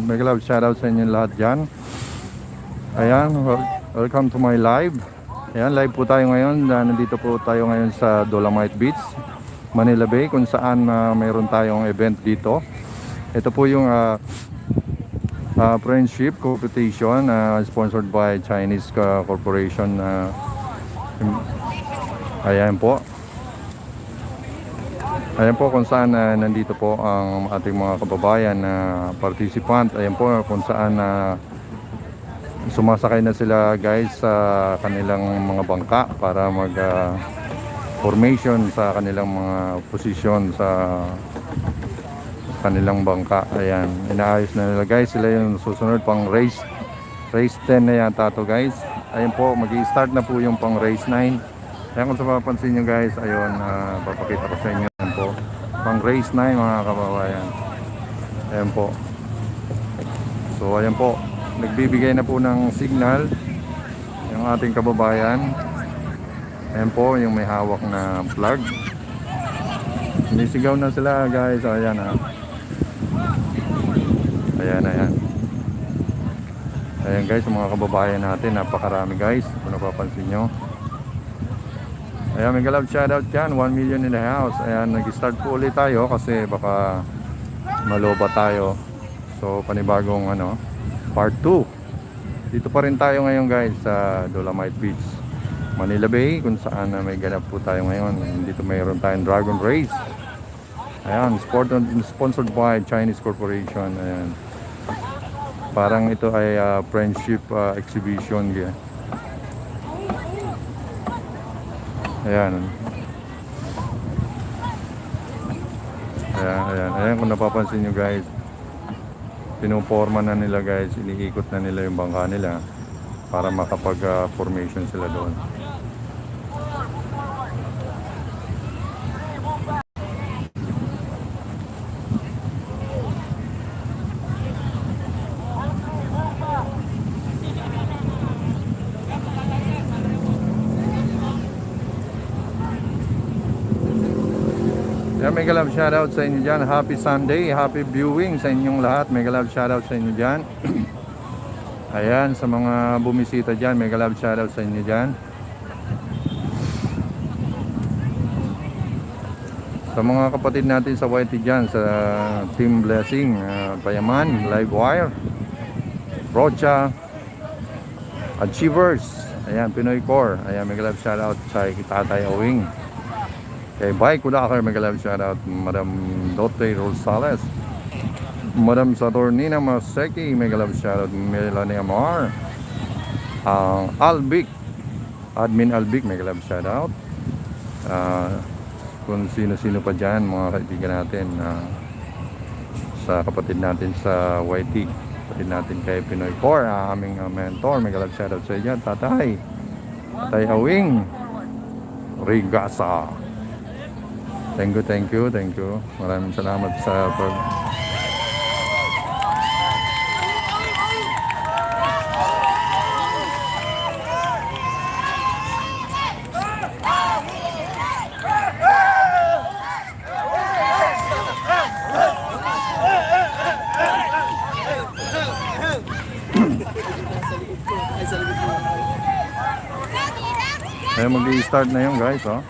mega love shoutout sa inyo lahat dyan. Ayan, welcome to my live. Ayan, live po tayo ngayon. Nandito po tayo ngayon sa Dolomite Beach, Manila Bay, kung saan mayroon tayong event dito. Ito po yung friendship competition sponsored by Chinese corporation. Ayan po. Ayan po kung saan nandito po ang ating mga kababayan na participant. Ayan po kung saan sumasakay na sila guys sa kanilang mga bangka para mag formation sa kanilang mga posisyon sa kanilang bangka. Ayan, inaayos na nila guys. Sila yung susunod pang race 10 na yata to guys. Ayan po, mag-i-start na po yung pang race 9. Ayan, kung sa mapapansin nyo guys, ayun, papakita ko sa inyo. Ayan po, pang race 9 mga kababayan. Ayan po. So ayan po, nagbibigay na po ng signal yung ating kababayan. Ayan po, yung may hawak na flag. Sinisigaw na sila guys. Ayan ayan. Ayan guys, mga kababayan natin, napakarami guys, kung napapansin nyo. Ayan, mega love shoutout dyan, 1 million in the house. Ayan, nag-start po ulit tayo kasi baka maloba tayo. So panibagong part 2. Dito pa rin tayo ngayon guys sa Dolomite Beach, Manila Bay, kung saan may ganap po tayo ngayon. Dito mayroon tayong Dragon Race. Ayan, sponsored by Chinese corporation. Ayan, parang ito ay friendship exhibition. Ayan. Ayan, kung napapansin nyo guys, pinuporma na nila guys, iniikot na nila yung bangka nila para makapag formation sila doon. Mega love shoutout sa inyo dyan. Happy Sunday, happy viewing sa inyong lahat. Mega love shoutout sa inyo dyan. Ayan, sa mga bumisita dyan, mega love shoutout sa inyo dyan. Sa mga kapatid natin sa YT dyan, sa Team Blessing, Payaman, Livewire, Rocha, Achievers, ayan, Pinoy Core. Ayan, mega love shoutout sa Tatay Awing. Kay Bay Kudakar, mega love shoutout. Madam Dote Rosales, Madam Saturnina Maseki, mega love shoutout. Melanie Amar, Albic, Admin Albic, mega love shoutout. Kung sino-sino pa dyan, mga kaibigan natin, sa kapatid natin sa YT, kapatid natin kay Pinoy Core, aming mentor, mega love shoutout sa inyo. Tatay Awing Rigasa, thank you. Maraming salamat sa pag ay mag-i-start na yun guys, oh.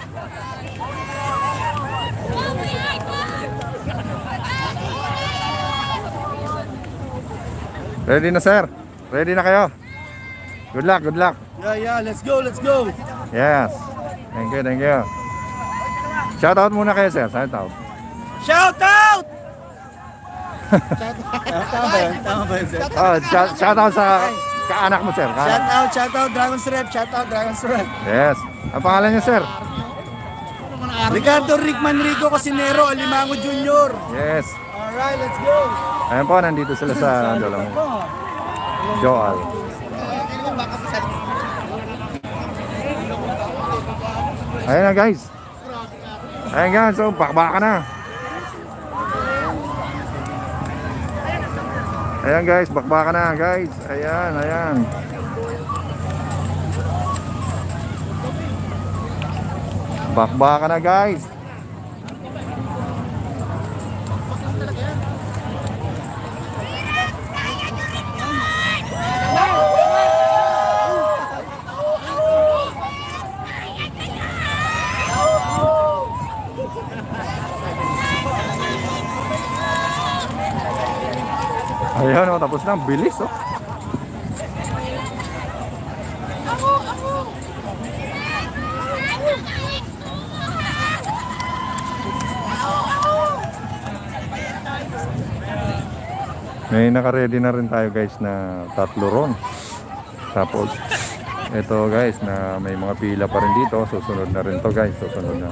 Ready na sir? Ready na kayo? Good luck. Yeah, let's go. Yes. Thank you. Shout out muna kayo sir. Shout out. Tama ba yun, sir? Oh, shout out sa kaanak mo sir. Shout out, Dragon's Rep. Yes. Ang pangalan niyo sir? Ricardo Rick Manrico Cosinero, Alimango Jr. Yes. Alright, let's go. Ayan po, nandito sila sa Dolomite. Joel. Ayan na guys. Ayan guys, so bakbaka na. Ayan guys, bakbaka na guys. Ayan. Bakbaka na guys. Ayan, oh, tapos na. Bilis, oh. May naka-ready na rin tayo guys na 3 ron. Tapos ito guys na may mga pila pa rin dito. Susunod na rin to guys. Susunod na.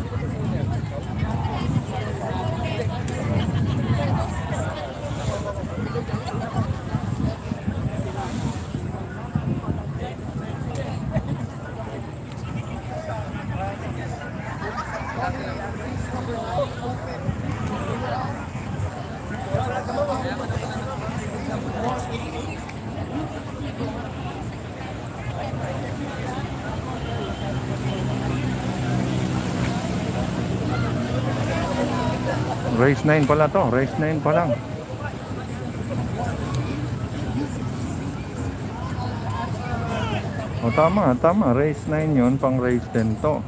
Race 9 pala to. Race 9 pa lang. O tama, tama. Race 9 yun. Pang race 10 to.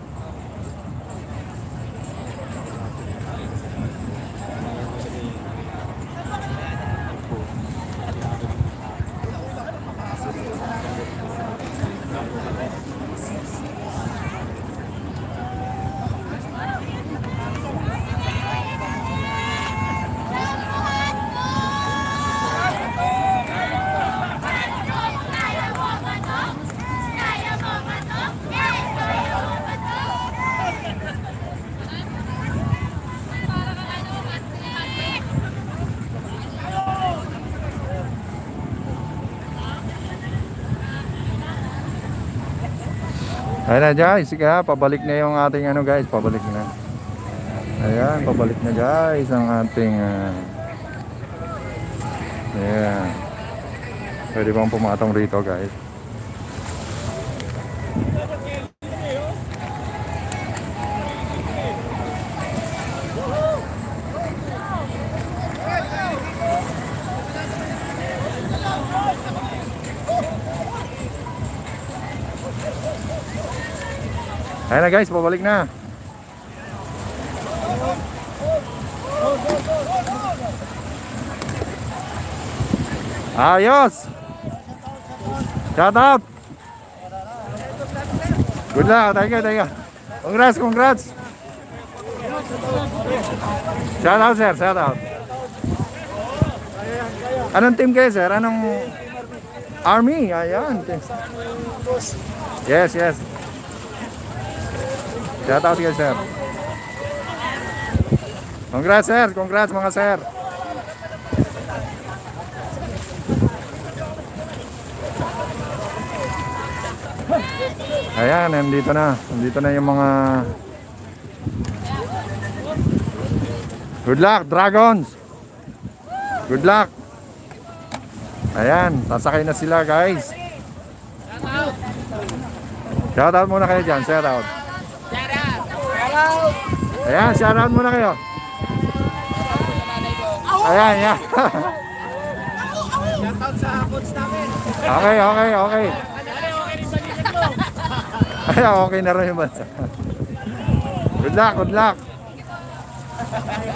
Ayan na guys, sige ha, pabalik na yung ating ano guys, pabalik na. Ayan, pabalik na guys ang ating ayan. Pwede bang pumatong rito guys? Ayan na guys, pabalik na. Ayos! Shout out! Good luck, thank you. Congrats, congrats! Shout out sir, shout out. Anong team kayo sir? Anong Army? Ayan. Yes, yes. Shout out kayo sir. Congrats sir, congrats mga sir. Ayan, nandito na. Nandito na yung mga good luck, Dragons. Good luck. Ayan, sasakay na sila guys. Shout out muna kayo dyan, shout out. Ayan, shout out muna kayo. Ayan, yan. Shout out sa coach namin. Okay. Ayan, okay na rin yung bansa. Good luck, good luck.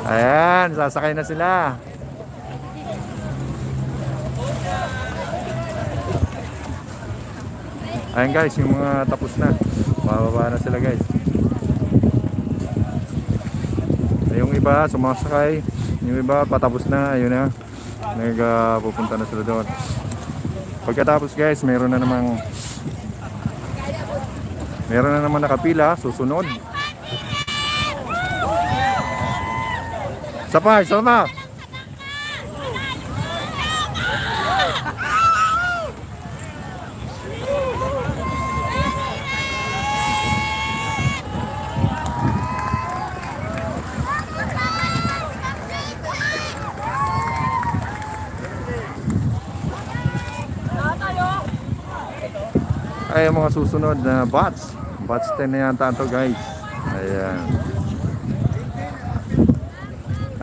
Ayan, sasakay na sila. Ayan guys, yung mga tapos na. Bababa na sila guys. Yung iba sumasakay, yung iba patapos na, yun na. Pupunta na sila doon. Pagkatapos guys, meron na namang nakapila, susunod. Sapay, sama. Ay, mga susunod na batch 10 na yata ito guys. Ayan.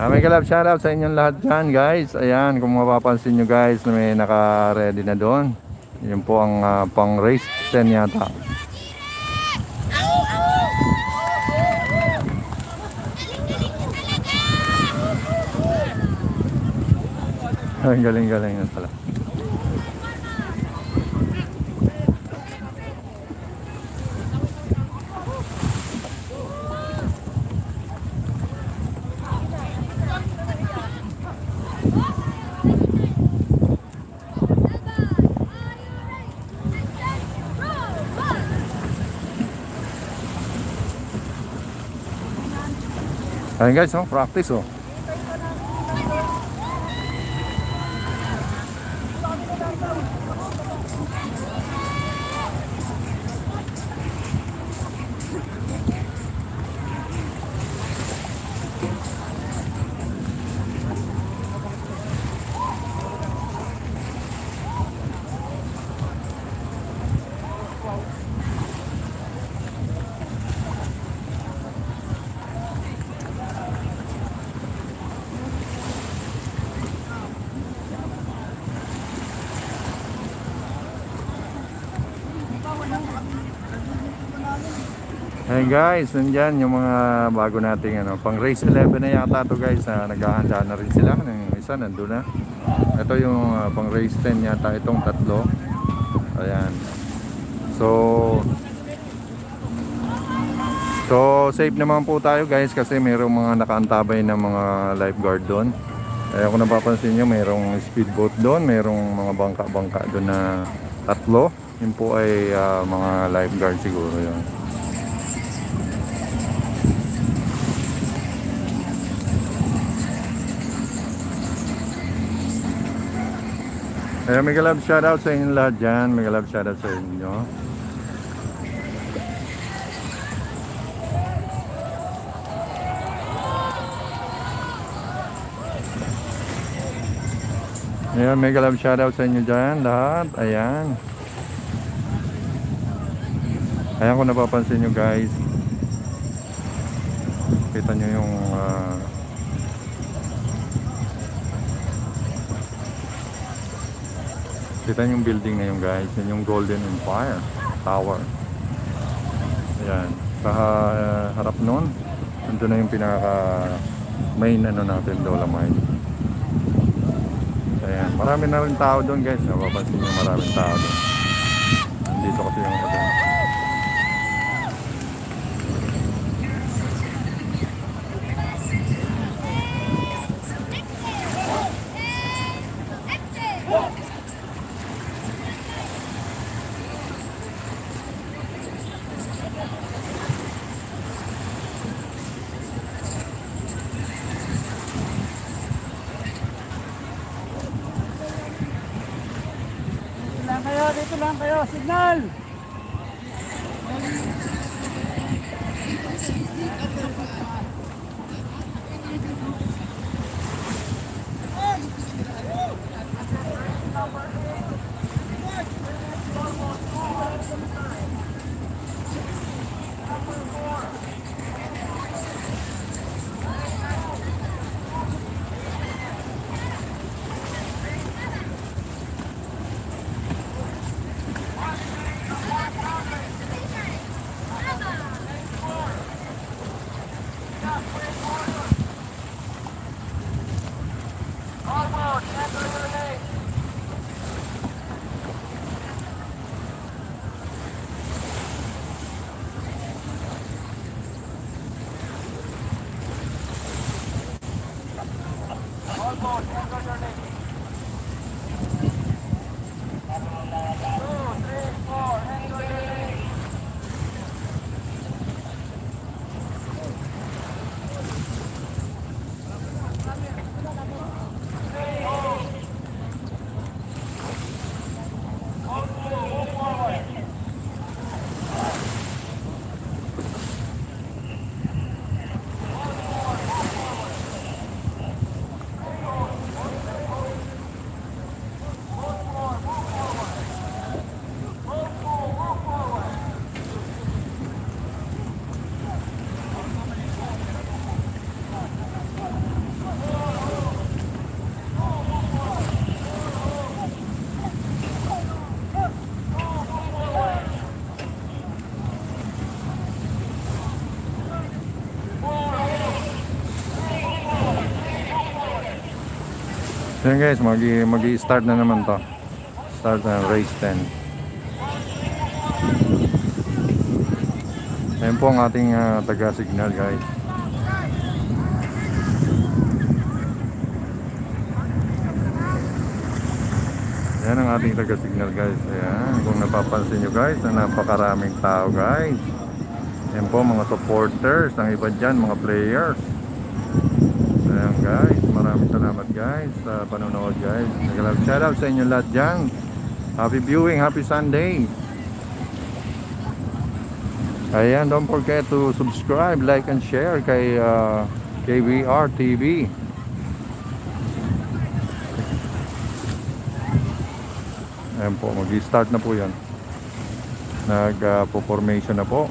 May kalab shoutout sa inyong lahat dyan guys. Ayan, kung mapapansin nyo guys na may naka-ready na doon. Yun po ang pang race 10 yata. Ang galing-galing na pala. Ayun guys, oh, practice oh. Hey guys, nandyan yung mga bago nating ano, pang race 11 na yata to guys. Naghahanda na rin sila. Yung isa nandun na. Ito yung pang race 10 yata itong tatlo. Ayan. So safe naman po tayo guys kasi mayroong mga nakaantabay na mga lifeguard doon. Kung napapansin nyo, mayroong speedboat doon, mayroong mga bangka-bangka doon na tatlo. Yun po ay mga lifeguard siguro yun. Mega love shoutout sa inyo lahat dyan. Mega love shoutout sa inyo. Ayan, mega love shoutout sa inyo dyan lahat. Ayan. Ayan, kung napapansin nyo guys, kita nyo yung kita nyo yung building na yun guys. Yun yung Golden Empire Tower. Ayan. Sa harap nun, nandun na yung pinaka main ano natin, Dolomite. Ayan. Marami na rin tao doon guys. Napapansin nyo maraming tao doon. Dito kasi yung ano. Dito lang kayo, signal! So yun guys, magi-start na naman to. Start na race 10. Ayan po ang ating taga-signal guys. Yan ang ating taga-signal guys. Ayan, kung napapansin nyo guys, na napakaraming tao guys. Yan po mga supporters, ang iba dyan, mga players. Ayan guys, maraming salamat guys sa panonood guys. Shoutout sa inyo lahat dyan. Happy viewing, happy Sunday. Ayan, don't forget to subscribe, like and share kay KVR TV. Ayan po, mag-start na po yan. Nag-formation na po.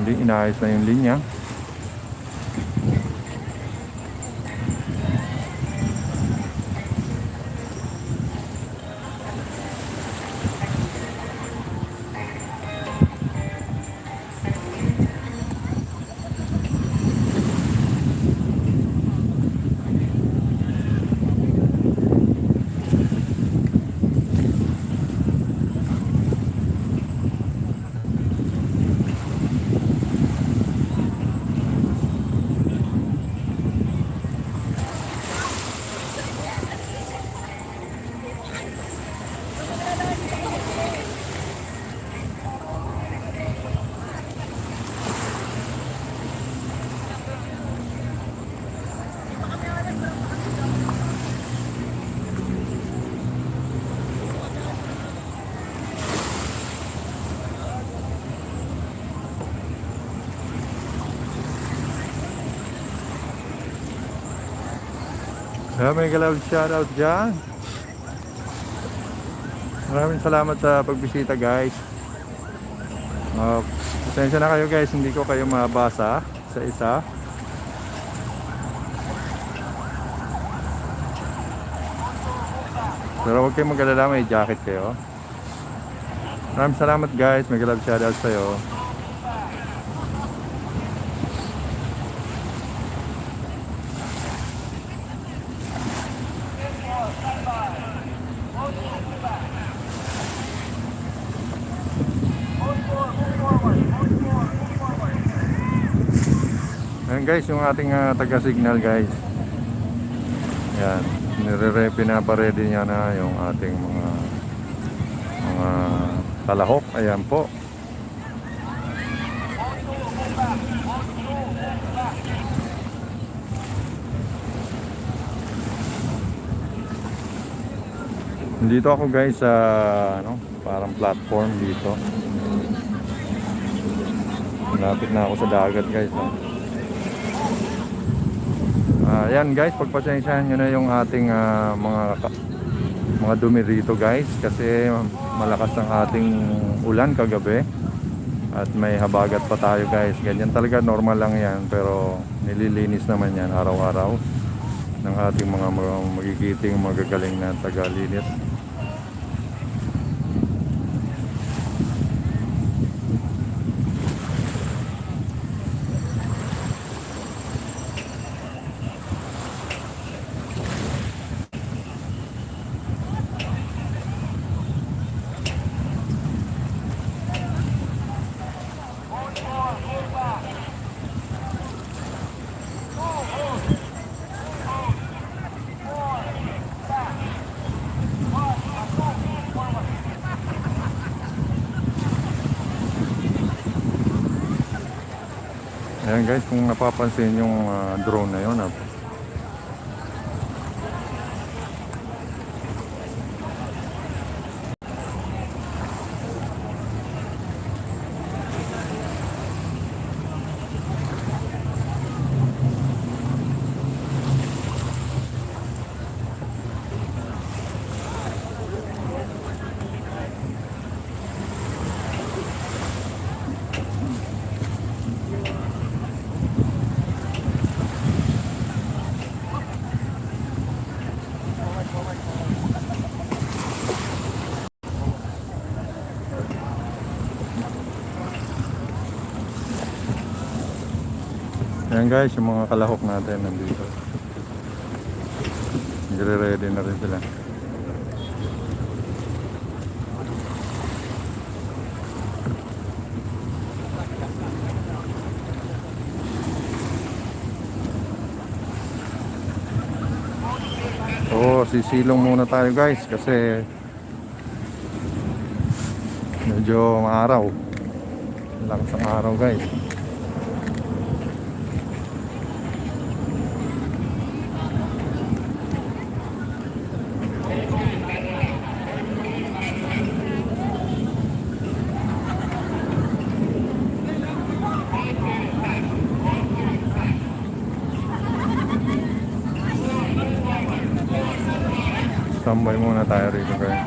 Inaayos na yung linya. May galaw shoutout dyan. Maraming salamat sa pagbisita guys. Pasensya na kayo guys, hindi ko kayo mabasa sa isa. Pero huwag kayong mag-alala, may jacket kayo. Maraming salamat guys, may galaw shoutout sa'yo. Ayan guys, yung ating taga-signal guys. Ayan, pinaparedy niya na yung ating mga kalahok. Ayan po. Dito ako guys sa parang platform dito. Malapit na ako sa dagat guys. Ayan guys, pagpasensyahan nyo na yung ating mga dumi rito guys, kasi malakas ang ating ulan kagabi at may habagat pa tayo guys. Ganyan talaga, normal lang yan, pero nililinis naman yan araw-araw ng ating mga magigiting magagaling na tagalinis. Ayan guys, kung napapansin yung drone na yun, Ayan guys, yung mga kalahok natin nandito. nagre-ready na rin sila. So sisilong muna tayo guys kasi medyo maaraw. Lakas ang araw guys. Tambay muna tayo rito guys.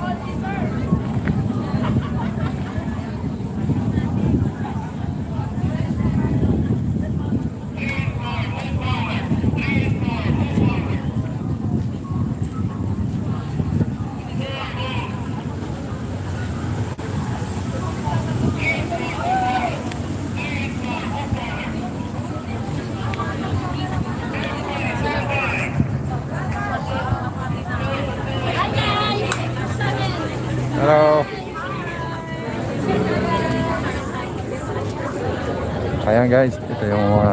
Hello. Ayan guys, ito yung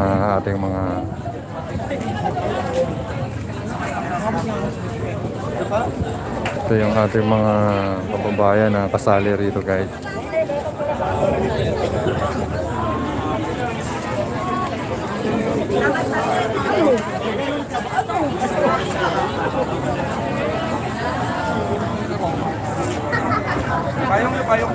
ating mga kababayan na kasali rito guys. Payong na payong.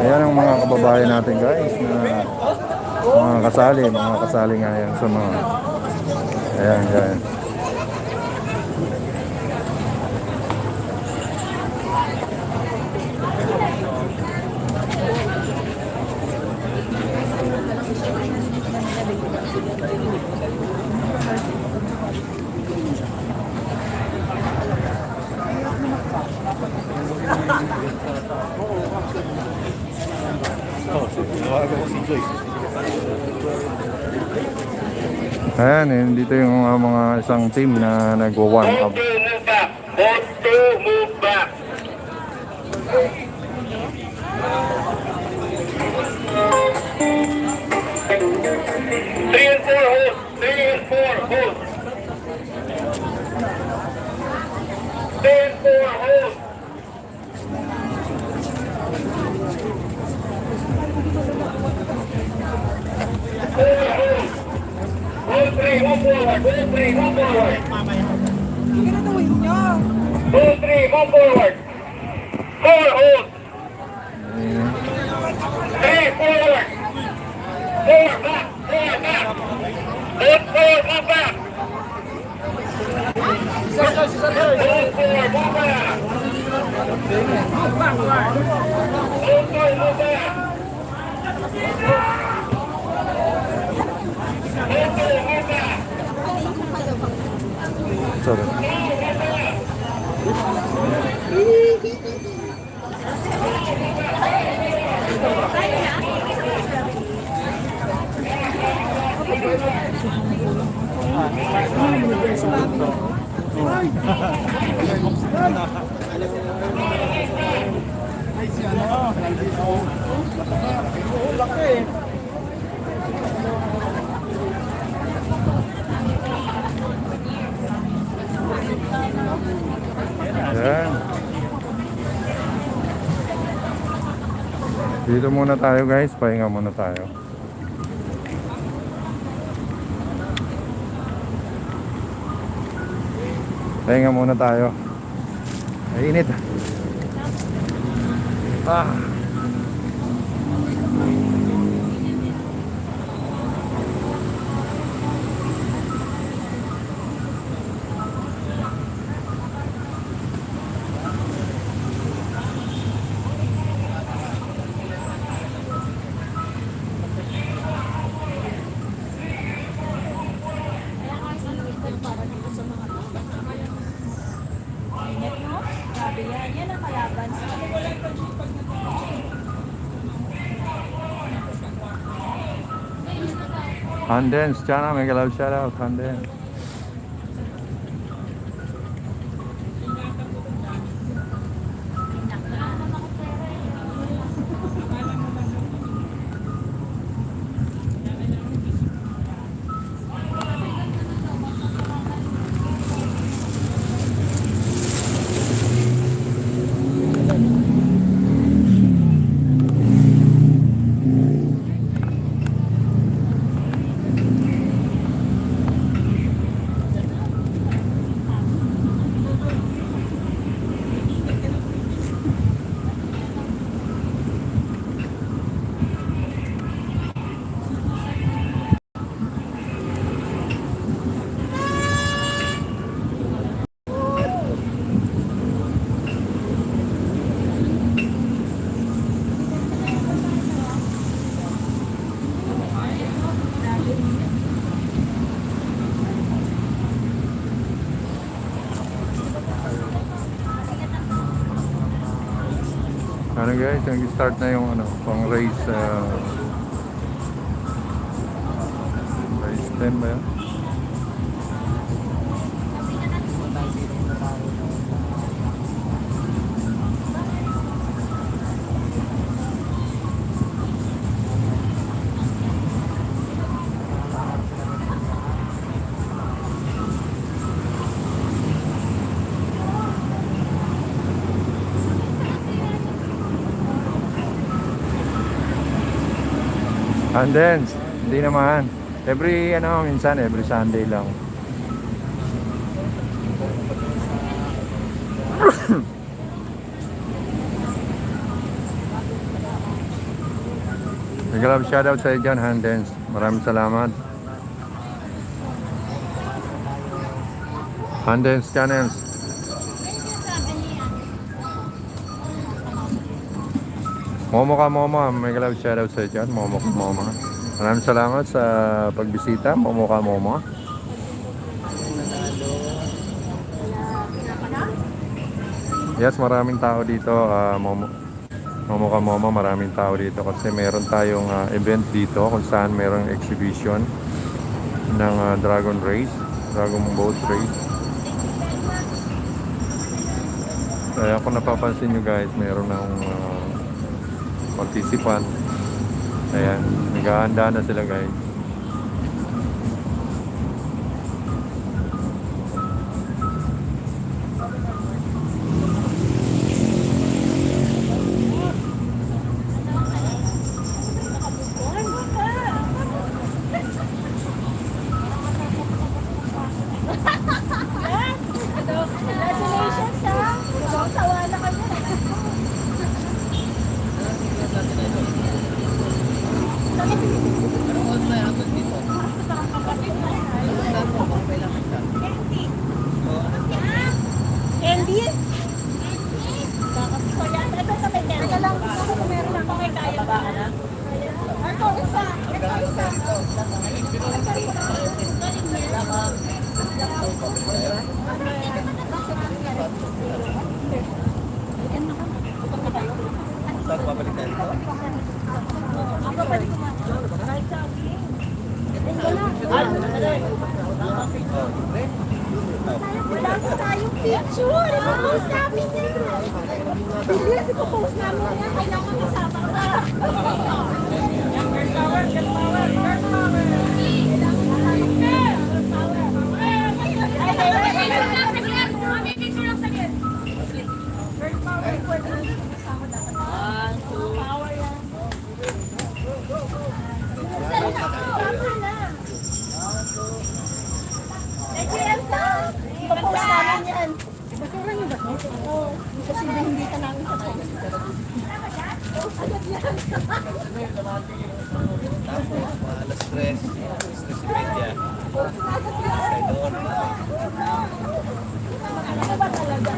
Ayan ang mga kababayan natin guys na mga kasali nga yan sa mga ayan. Ayan, dito yung mga isang team na nagwa-warm up. Hold to, move back. Three and four hold. 3 and 4 hold. 3 and 4 hold. Hold 3, move forward. Hold 3, move forward. Hold 3, move forward. 4, hold. 3, forward. 4, back. 4, back. Hold 4, move back. Hold 4, move back. Hold 4, move back. Sorry. Ayan. Dito muna tayo guys, pahinga muna tayo. Pahinga muna tayo. Mainit. Handens, Chana, mega love shout out, Handens. Ano guys, nag-start na yung ano, pang race race 10 ba yan? Handens, hindi naman. Every minsan every Sunday lang. Nag-love shoutout sa iyo dyan, Handens. Maraming salamat. Handens Channels. Momo ka Momo, may love shoutout sa iyo dyan. Momo ka Momo. Maraming salamat sa pagbisita. Momo ka Momo. Yes, maraming tao dito. Momo ka Momo, maraming tao dito kasi meron tayong event dito kung saan merong exhibition ng Dragon Boat Race. Kaya kung napapansin nyo guys, meron ng participant. Ayan, naghahanda na sila guys. Congratulations ha! Sawa na kayo. Candy? Ito lang, ako meron ako kay kaya ba na? Ito isa. Saan babalik tayo dito? Ako balik ko. Kahit sa akin. Wala ko tayong picture. Ipopost namin yan. Bilis, ipopost namin yan. Kailangan kasama ka. Girl power, girl power, girl power. Kailangan kasama ka. Girl power. Girl power, pwede rin kasama dapat. Power yan. Tama na. Ipopost namin yan. Basura niyo ba ito? Oo. Kasi hindi ka namin sa post. Agad yan. Alas stress. Stress si Media. Agad yan. Ano ba talaga?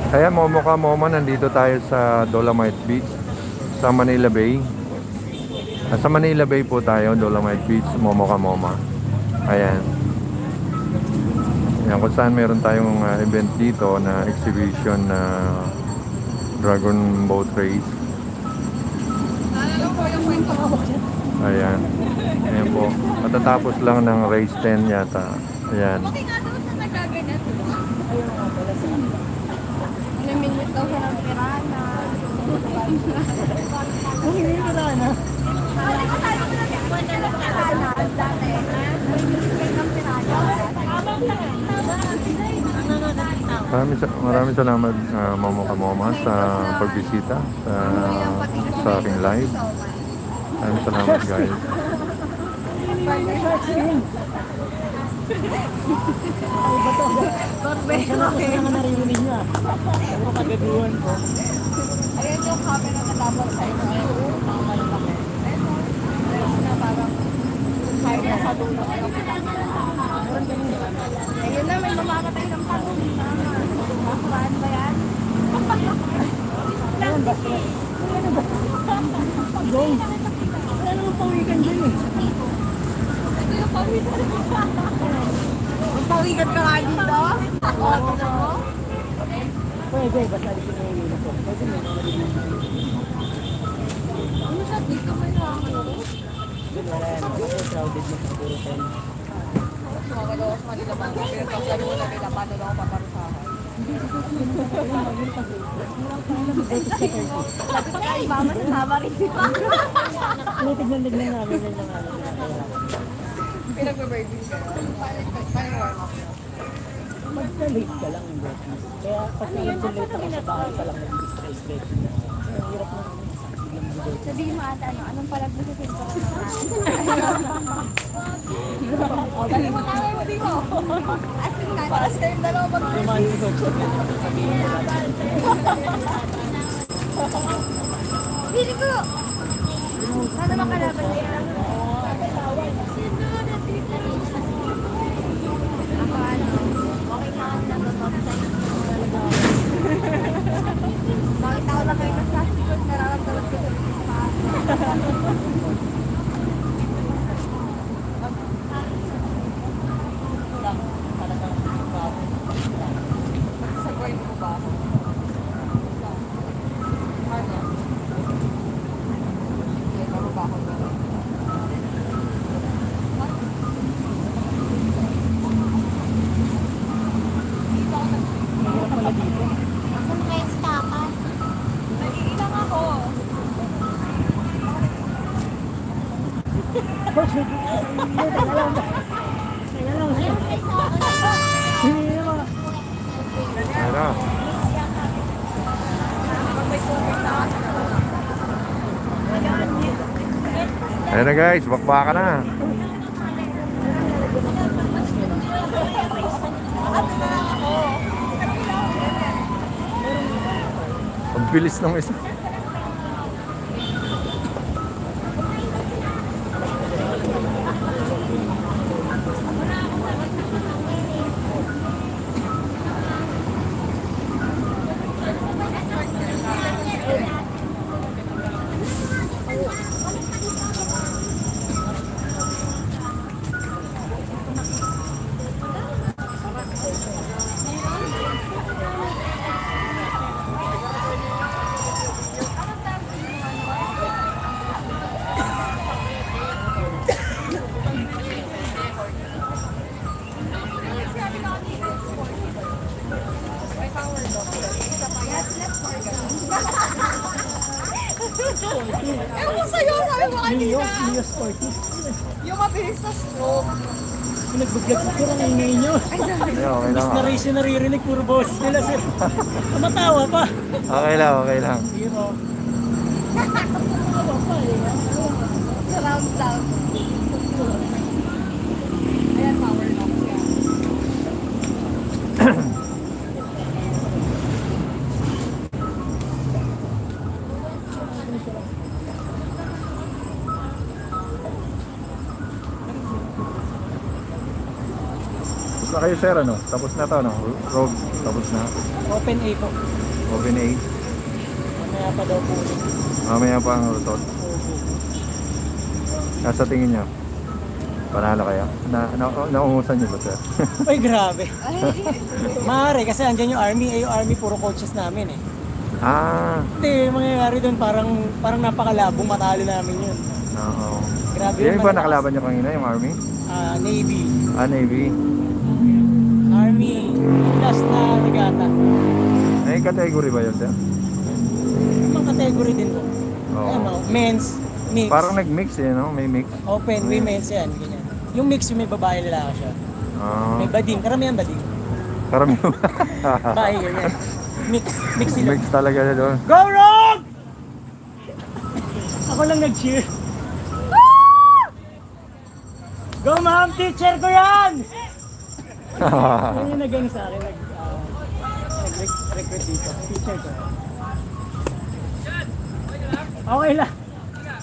Kaya Momo ka Momo, nandito tayo sa Dolomite Beach sa Manila Bay. Sa Manila Bay po tayo, Dolomite Beach, Momo ka Moma. Ayan. Ayan, kung saan meron tayong event dito na exhibition na Dragon Boat Race. Ayan. Ayan po. Matatapos lang ng race 10 yata. Ayan. Okay nga doon sa nagaganap. Naminit daw siya ng pirana. Kung hindi pirana. Wala ka tayo na nagkakwan na ng pirana. Dati. Naminit ng pirana. Maraming salamat Momo ka Moma sa pagbisita sa aking live. Maraming salamat guys. Ayan yung camera na dapat sa inyo. Ayun na sa dulo. Ayun na, may mamamatay ng pagod. Saan ba yan? Ayun ba? Gong. Wala naman pawikan dyan eh. Ito yung pawikan. Pawikan ka nga dito? Oo. Pwede, basta di pinahuli na po. Pwede mo. Ano siya dito? May nakakalo ko? Wala yan. Kasi crowded na siguro tayo. Mawagawas Manila ba? Pinagpaplano na nila paano na ako paparusahan. Lapit ka kay mama sa sama rin si pa. Tignan namin na yung pinag-birthday ka. Paano warm up? Mag-late ka lang yung birthday. Kaya pag nag-late ako sa bahay pa lang nag-stress. Ang hirap na sabihin mo ata, anong palag mo sa sinto? Dali mo kaway mo dito. Para sa kayong dalawa mag-birthday. Pili ko! Sana makalaban niya. Ako ano, okay na ako nag-top-side. Bakit ako na kayo sa plastic nararamdaman ko sa sa point mo ba ako? Ano? Okay, tama ba ako? Saan kayo stakan? Nag-iilang ako. Ayan na. Ayan na guys, bakbaka na. Ang bilis ng isa. Ewan sa'yo, sabi mo kanina. Yung mabilis sa stroke. Nagbablog ko lang ang ingay nyo. Hindi, okay lang. Narration naririnig, puro boses nila sir. Tumatawa pa. Okay lang, okay lang. Zero. Surround sound. Ayan, power lock yan. Tapos na kayo sir, ano? Tapos na to, no? Road, tapos na. Open A po. Open 8. Mamaya pa daw po ulit. Mamaya pa ang rotot. Nasa tingin nyo? Panalo kayo? Naungusan nyo ba sir? Ay, grabe. Maaari kasi andyan yung army. Eh, yung army puro coaches namin eh. Ah, Hindi, mangyayari doon parang napakalabong matalo namin yun. oo. Grabe Yan yung ba malakas. nakalaban nyo kanina, yung Army? Navy. Ah, Navy. Army. Last na regata. May category ba yun sir? Ibang category din po. Oo. Ano, men's, mix. Parang nag-mix eh, no? May mix. Open, women's yan. Ganyan. Yung mix yung may babae lalaki siya. Ah, May bading. Karamihan bading. karamihan. Babae ganyan. Mix sila. Mix talaga na doon. Go Rock! Ako lang nag-cheer. Go ma'am, teacher ko yan! Yan yung nag-ano sa akin, nag-recruit dito. Teacher ko. Okay lang.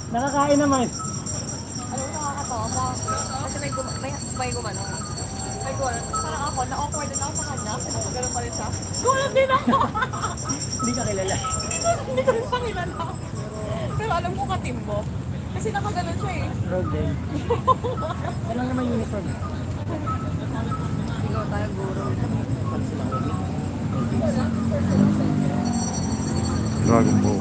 Nakakain naman. Alam mo, nakakatawa mo. Kasi may gumano. May gumano. Parang ako, na-awkward din ako sa kanya. Kasi gano'n pa rin siya. Gulat din ako! Hindi ka kilala. Hindi ko rin pakilala. Pero alam ko ka-team mo. Kasi nakaganon siya eh. Road din. Yan lang naman uniform. Ikaw tayo, guro. Dragon Ball.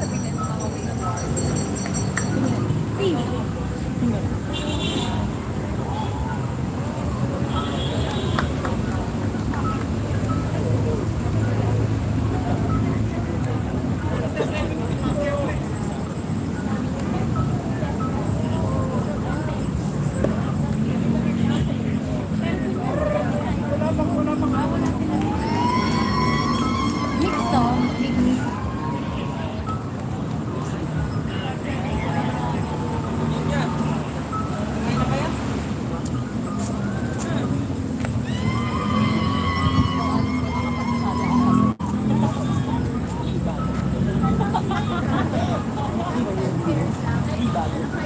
Mix to. Mix.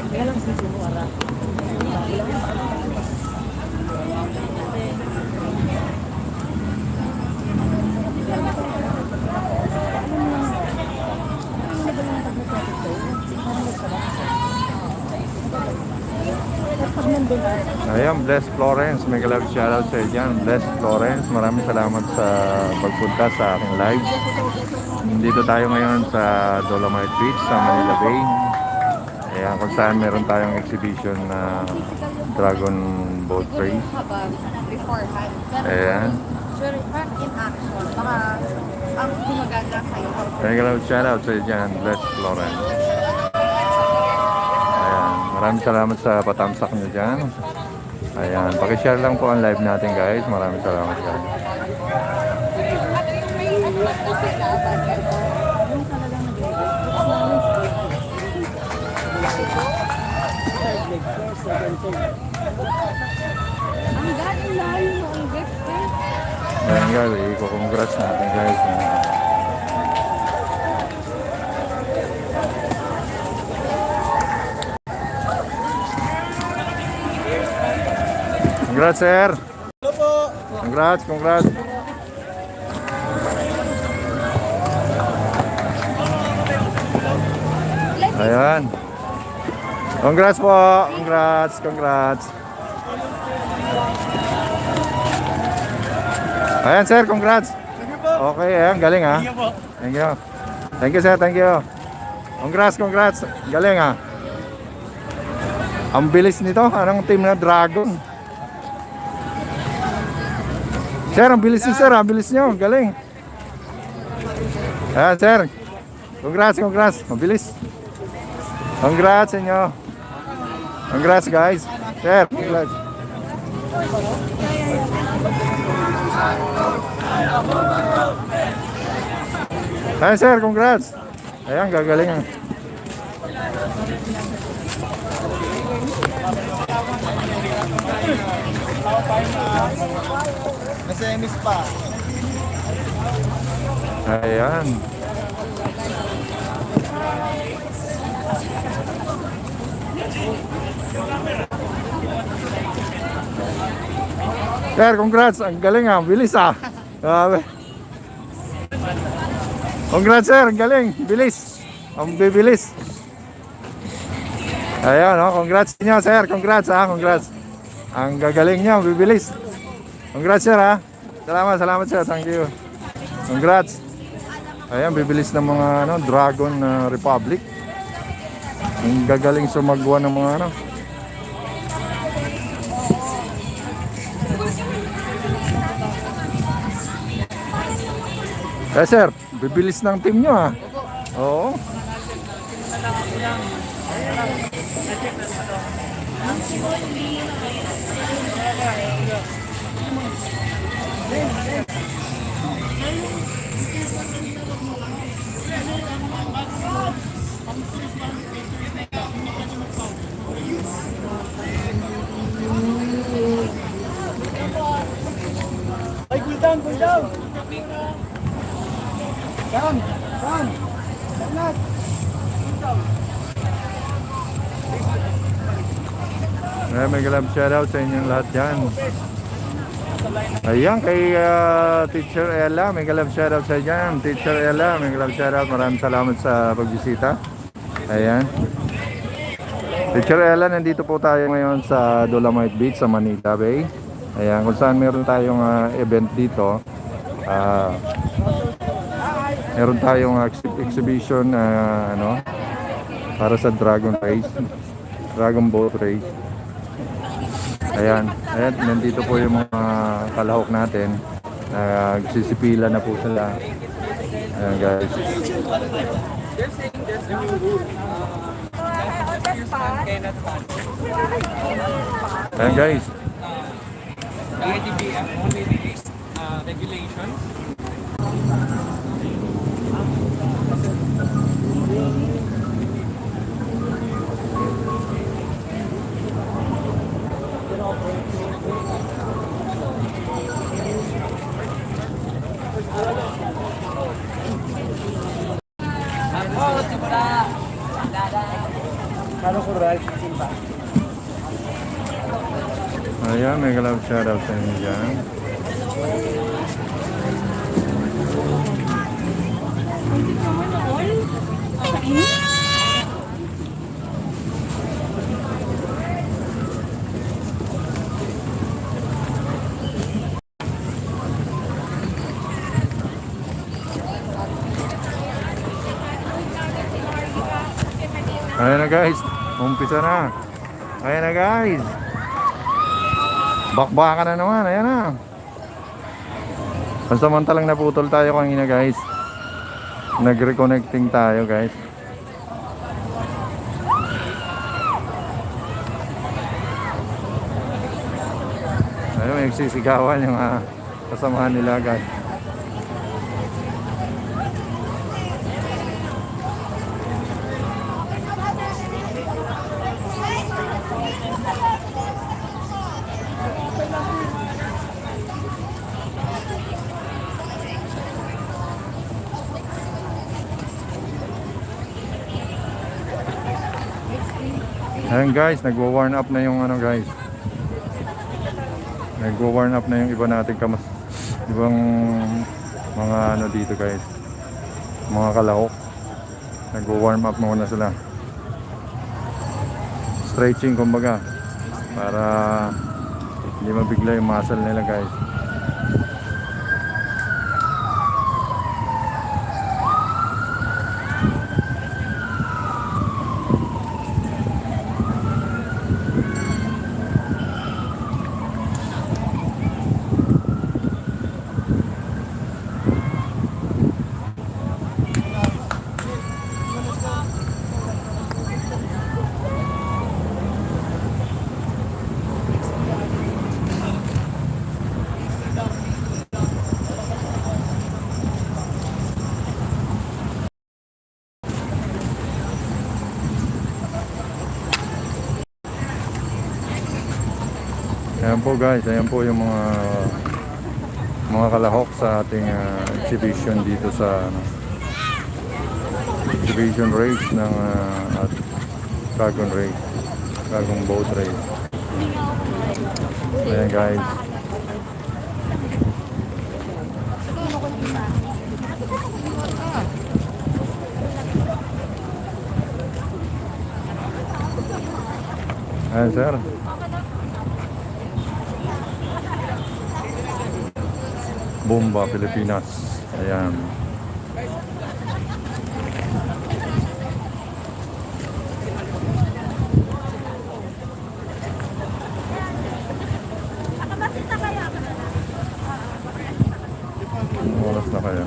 Kaya lang isipin mo, Ara. Ayan, Bless Florence. Mega love shoutout sa dyan. Bless Florence. Maraming salamat sa pagpunta sa aking live. Dito tayo ngayon sa Dolomite Beach sa Manila Bay. Ayan, kung saan meron tayong exhibition na Dragon Boat Race. Habang beforehand. Pero Ayan. sure, parang in action. Baka ang gumaganda sa'yo. Mega love shoutout sa dyan. Bless Florence. Ayan, maraming salamat sa patamsak nyo dyan. Ayan, pakishare lang po ang live natin guys. Maraming salamat guys. Ang galing layo mo ang gift eh. Ayan guys, i-congrats natin guys. Congrats sir! Hello po! Congrats, congrats! Ayan. Congrats po! Congrats, congrats! Ayan sir, congrats! Okay, ayan, galing ha. Sige po. Thank you. Thank you sir, thank you. Congrats, congrats. Galing ha. Ang bilis nito, anong team na Dragon? Sir, ang bilis niyo sir, ang bilis niyo. Galing. Ayan sir. Congrats, congrats. Mabilis. Congrats sa inyo. Congrats guys. Sir, congrats. Ay, sir, congrats. Ayan, gagaling ah. Nasa emis pa. Ayan. Sir, congrats. Ang galing ah. Bilis ah. Grabe. Congrats sir. Ang galing. Bilis. Ang bibilis. Ayan oh. Congrats niyo sir. Congrats ah. Congrats. Ang gagaling niyo. Bibilis. Congrats sir ah. Salamat sir. Thank you. Congrats. Ayan, bibilis ng mga Dragon Republic. Ang gagaling sumagwa ng mga Eh sir, bibilis ng team nyo ah. Oo. Ay, cool down, cool down. Down. Download. Mega love shoutout sa inyong lahat dyan. Ayan, kay Teacher Ella, mega love shoutout sa dyan. Teacher Ella, mega love shoutout. Maraming salamat sa pagbisita. Ayan. Teacher Ella, nandito po tayo ngayon sa Dolomite Beach sa Manila Bay. Ayan, kung saan meron tayong event dito. Meron tayong exhibition para sa Dragon Race. Dragon Boat Race. Ayan, nandito po yung mga kalahok natin. Nagsisipila na po sila. Ayan guys. Ayan guys. DITBF only released regulations. Ayan, mega love shoutout sa inyo dyan. Ayan na guys, umpisa na. Ayan na guys. Bakbakan na naman, ayan na. Pansamantalang naputol tayo kanina guys. Nag-reconnecting tayo guys. Ayun, may nagsisigawan yung kasamahan nila guys. Ayan guys, nagwa-warm up na yung guys. Nagwa-warm up na yung iba nating ibang mga dito guys. Mga kalahok. Nagwa-warm up muna sila. Stretching kumbaga para hindi mabigla yung muscle nila guys. Ayan po guys, ayan po yung mga kalahok sa ating exhibition dito sa exhibition race ng at dragon race, dragon boat race. Ayan guys. Ayan sir. Bomba, Pilipinas. Ayan. Anong oras na kaya?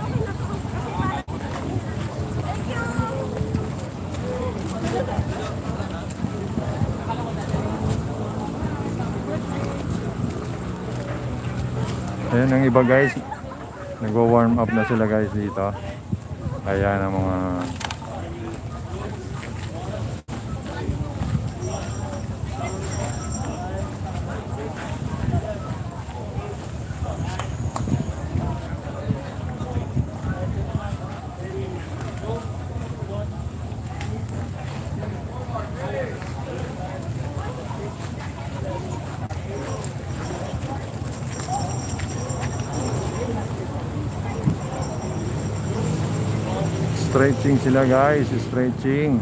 Ayan ang iba guys, nagwa-warm up na sila guys dito. Ayan ang mga stretching sila guys, stretching.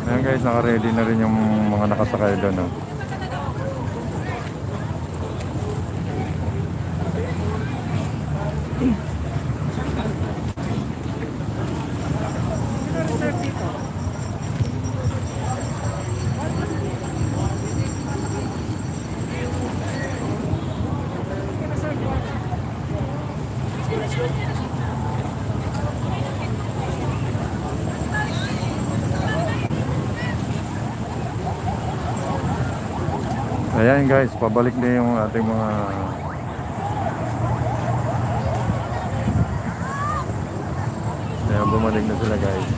Ayan guys, naka-ready na rin yung mga nakasakay doon, no? Ayan guys, pabalik na yung ating mga ayan, bumalik na sila guys.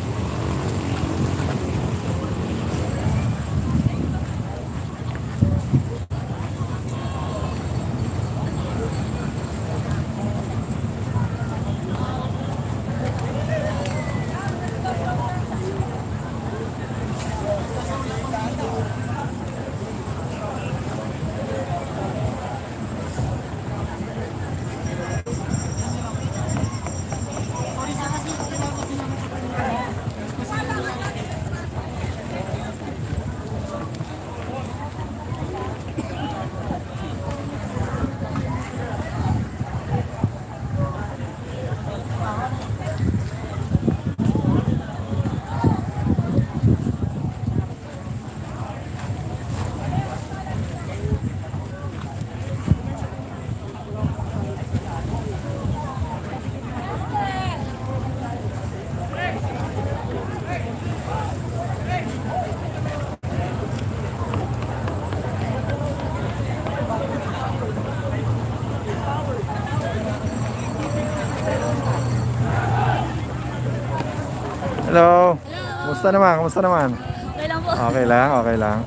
Hello. Kumusta naman? Kumusta naman? Okay lang po. Okay lang, okay lang.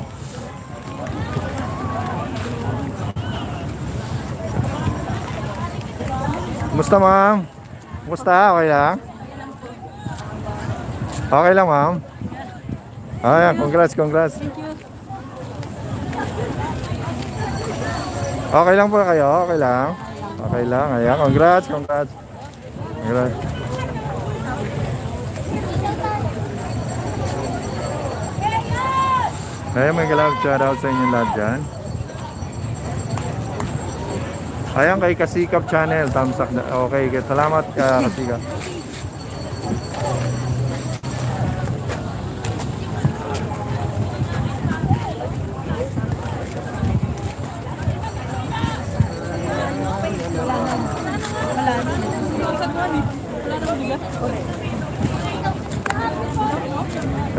Kumusta ma'am? Kumusta? Okay lang? Okay lang ma'am? Ayan, congrats, congrats. Thank you. Okay lang po kayo? Okay lang? Okay lang, ayan, congrats, congrats. Congrats. Ayan, may galap shoutout sa inyo lahat dyan. Ayan, kay Kasikap Channel, thumbs up na. Okay, salamat ka Kasikap.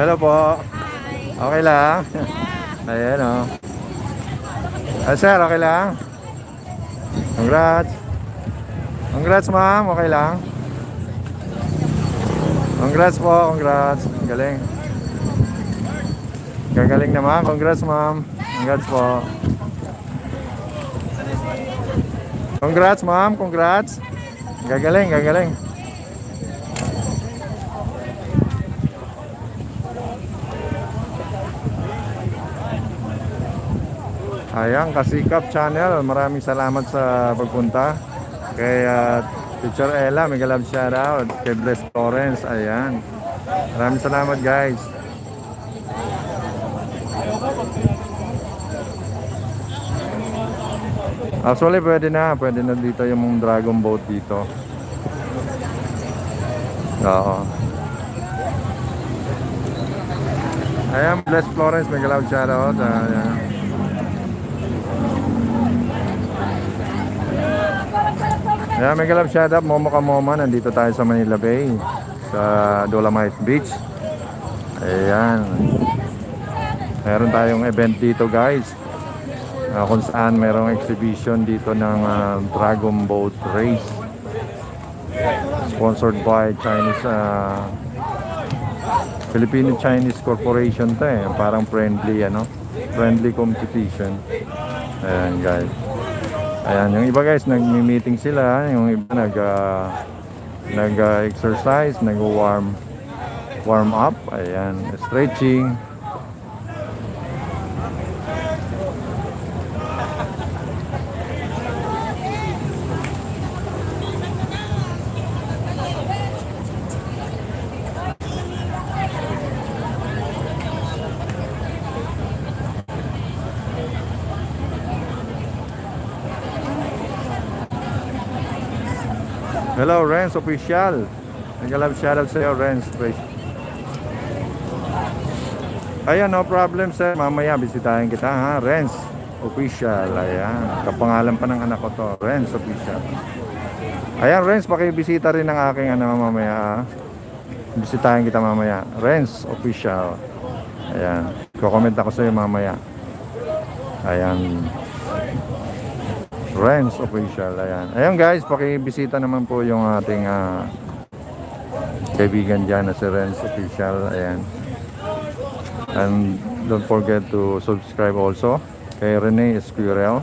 Hello po. Okay lang. Ayan o. Ah, sir, okay lang? Congrats. Congrats, ma'am. Okay lang? Congrats po, congrats. Galing. Gagaling naman. Congrats, ma'am. Congrats po. Congrats, ma'am. Congrats. Gagaling, gagaling. Ayan, Kasikap Channel. Maraming salamat sa pagpunta. Kay Teacher Ella, mega love shoutout. Kay Bless Florence, ayan. Maraming salamat guys. Actually, pwede na dito yung Dragon Boat dito. Oo. Ayan, Bless Florence, mega love shoutout. Ayan. Ayan, mega love shoutout. Momo ka Moma, nandito tayo sa Manila Bay, sa Dolomite Beach. Ayan. Meron tayong event dito guys, kung saan merong exhibition dito ng Dragon Boat Race, sponsored by Chinese Filipino-Chinese Corporation to eh. Parang friendly competition. Ayan guys. Ayan, yung iba guys nagmi-meeting sila, yung iba nag-exercise, warm up, ayan, stretching. Hello, Renz Official. Nag-love shoutout sa iyo, Renz. Ayan, no problem sir. Mamaya bisitahin kita ha, Renz Official. Ayan, kapangalan pa ng anak ko to, Renz Official. Ayan, Renz, pakibisita rin ng aking mamaya ha. Bisitahin kita mamaya, Renz Official. Ayan, ko-comment ako sa iyo mamaya. Ayan, Renz Official. Ayan. Ayan guys, pakibisita naman po yung ating kaibigan dyan na si Renz Official. Ayan. And don't forget to subscribe also kay Rene Esquirel.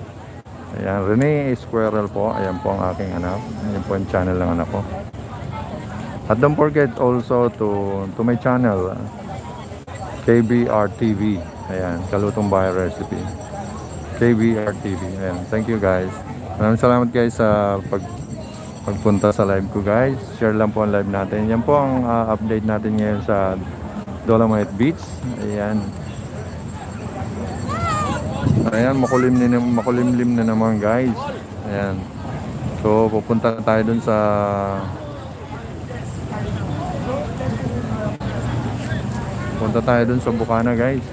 Ayan, Rene Esquirel po. Ayan po ang aking anak. Ayan po yung channel ng anak ko. At don't forget also to my channel, KBR TV. Ayan, Kalutong Bahay Recipe. KBR TV. Ayan. Thank you guys. Maraming salamat guys sa pagpunta sa live ko guys. Share lang po ang live natin. Yan po ang update natin ngayon sa Dolomite Beach. Ayan. Ayan, makulimlim na naman guys. Ayan. So pupunta na tayo dun sa Bukana guys.